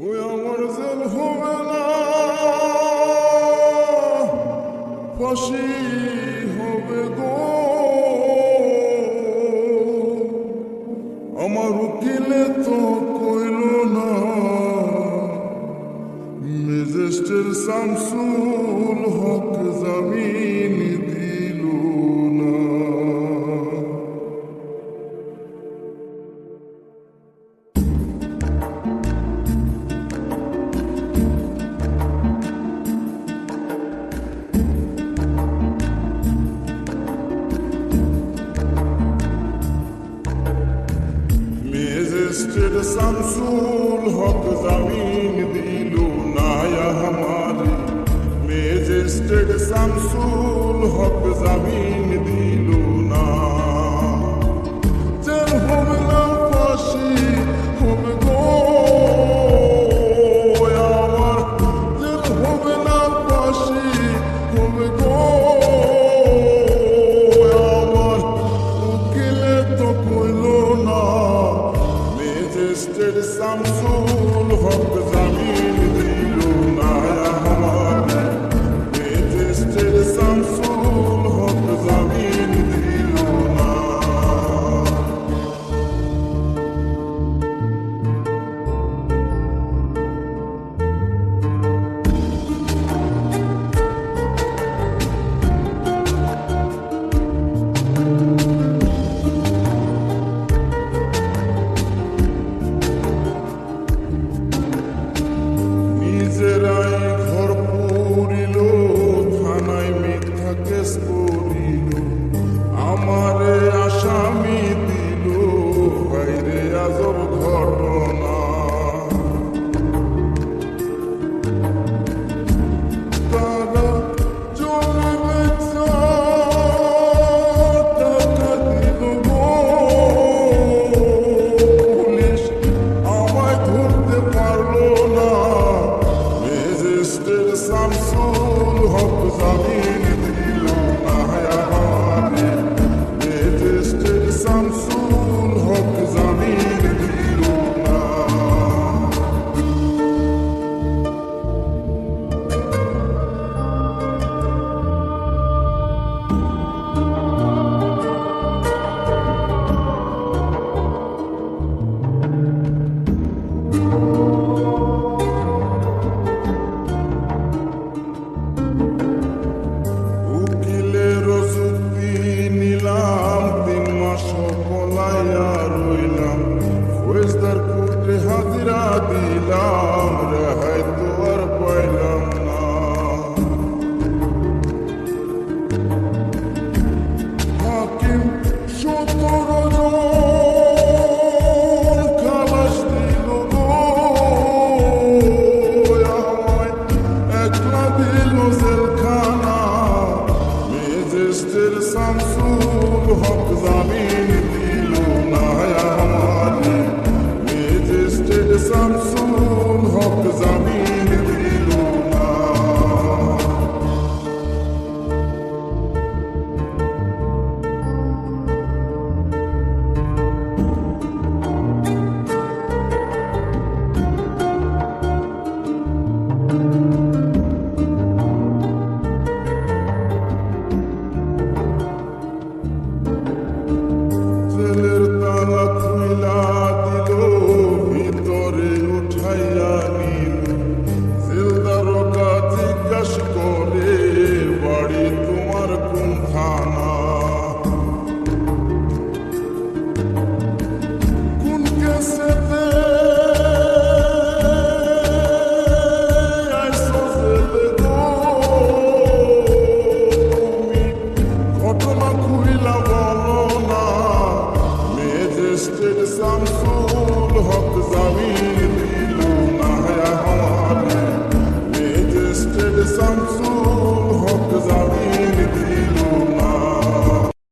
ওই আমার জেল হবে না, ফাঁসি হবে গো। আমার উকিলে তো কইল না, ম্যাজিস্ট্রেট শামসুল হক জামিন দিল না। ম্যাজিস্ট্রেট শামসুল হক জামিন দিল না আমারে, ম্যাজিস্ট্রেট শামসুল হক জামিন দিল না। জেল হবে না, ফাঁসি হবে গো আমার, জেল হবে না, ফাঁসি হবে গো আমার। উকিলে তো কইল না, ম্যাজিস্ট্রেট শামসুল হক জামিন